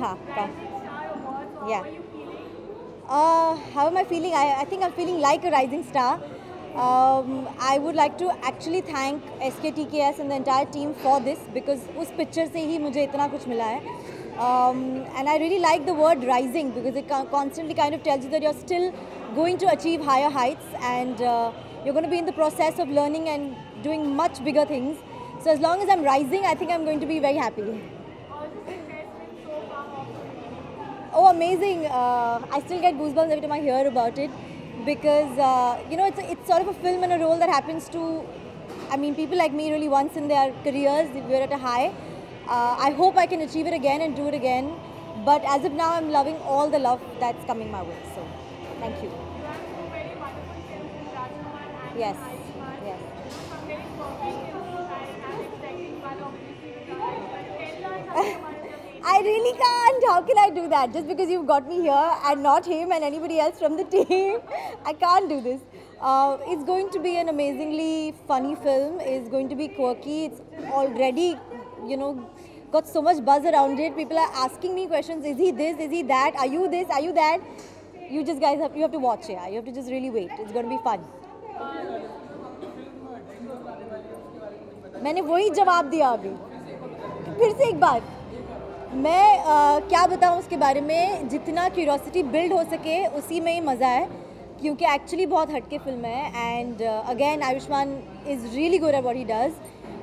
हाँ, yeah. How am I feeling? I think I'm feeling like a rising star. I would like to actually thank SKTKS and the entire team for this because उस picture से ही मुझे इतना कुछ मिला है. And I really like the word rising because it constantly kind of tells you that you're still going to achieve higher heights and you're going to be in the process of learning and doing much bigger things. So as long as I'm rising, I think I'm going to be very happy. Oh, amazing! I still get goosebumps every time I hear about it because you know it's sort of a film and a role that happens to, I mean, people like me really once in their careers. We're at a high. I hope I can achieve it again and do it again. But as of now, I'm loving all the love that's coming my way. So, thank you. Yes. Yes. I really can't. How can I do that? Just because you've got me here and not him and anybody else from the team, I can't do this. It's going to be an amazingly funny film. It's going to be quirky. It's already, you know, got so much buzz around it. People are asking me questions. Is he this? Is he that? Are you this? Are you that? You just guys have to watch it. Yeah? You have to just really wait. It's going to be fun. मैंने वही जवाब दिया अभी. फिर से एक बार. मैं क्या बताऊँ उसके बारे में. जितना क्यूरोसिटी बिल्ड हो सके उसी में ही मज़ा है क्योंकि एक्चुअली बहुत हटके फिल्म है and again Ayushman is really good at what he does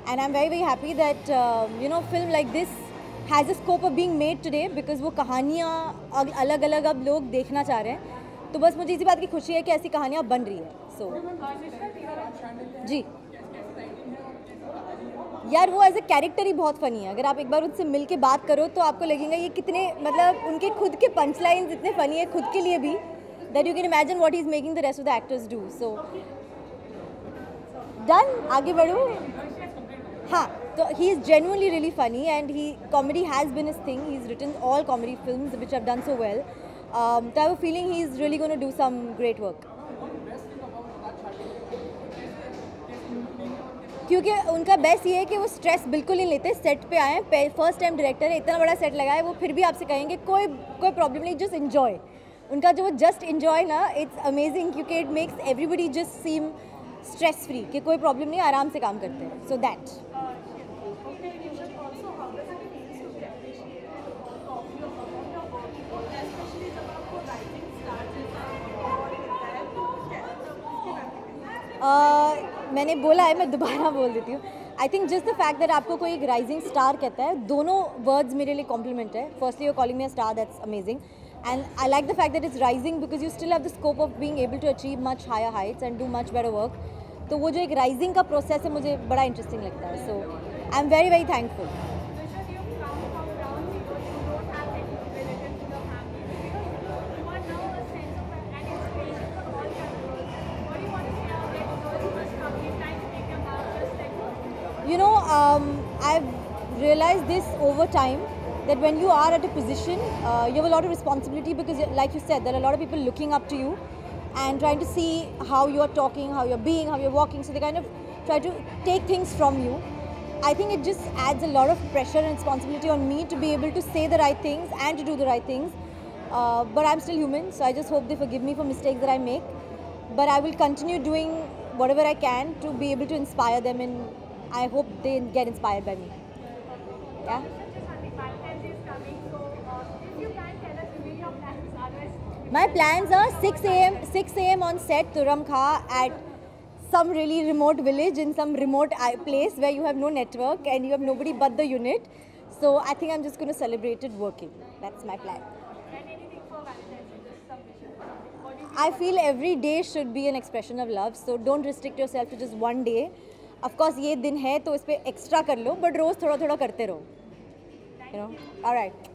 and I am very very happy that you know film like this has a scope of being made today because वो कहानियाँ अलग अलग अब लोग देखना चाह रहे हैं. तो बस मुझे इसी बात की खुशी है कि ऐसी कहानियाँ बन रही है. सो जी यार वो एज अ कैरेक्टर ही बहुत फ़नी है. अगर आप एक बार उनसे मिल के बात करो तो आपको लगेगा ये कितने मतलब उनके खुद के पंच लाइन्स इतने फ़नी है खुद के लिए भी that you can imagine what he is making the rest of the actors do. So done. आगे बढ़ो. हाँ तो he is genuinely really funny and he comedy has been his thing. He is written all comedy films which have done so well. तो I have a feeling he is really gonna do some great work क्योंकि उनका best ये है कि वो stress बिल्कुल नहीं लेते. सेट पे आए हैं, फर्स्ट टाइम डायरेक्टर है, इतना बड़ा सेट लगा है, वो फिर भी आपसे कहेंगे कोई प्रॉब्लम नहीं, जस्ट इन्जॉय. उनका जो वो जस्ट इन्जॉय ना इट्स अमेजिंग क्योंकि it makes everybody just seam stress free कि कोई प्रॉब्लम नहीं, आराम से काम करते हैं. सो दैट मैंने बोला है, मैं दोबारा बोल देती हूँ. I think just the fact that आपको कोई एक राइजिंग स्टार कहता है, दोनों वर्ड्स मेरे लिए कॉम्प्लीमेंट है. Firstly you calling me a star, that's amazing. And I like the fact that is rising because you still have the scope of being able to achieve much higher heights and do much better work. तो वो जो एक rising का process है मुझे बड़ा interesting लगता है. So I am very very thankful. You know, I've realized this over time that when you are at a position, you have a lot of responsibility because, like you said, there are a lot of people looking up to you and trying to see how you are talking, how you're being, how you're walking. So they kind of try to take things from you. I think it just adds a lot of pressure and responsibility on me to be able to say the right things and to do the right things. But I'm still human, so I just hope they forgive me for mistakes that I make. But I will continue doing whatever I can to be able to inspire them and I hope they get inspired by me. Yeah. My plans are 6 a.m. on set Turam Kha at some really remote village in some remote place where you have no network and you have nobody but the unit. So I think I'm just going to celebrate it working. That's my plan. I feel every day should be an expression of love. So don't restrict yourself to just one day. Of course ये दिन है तो इस पे extra कर लो but रोज़ थोड़ा थोड़ा करते रहो. You know? All right.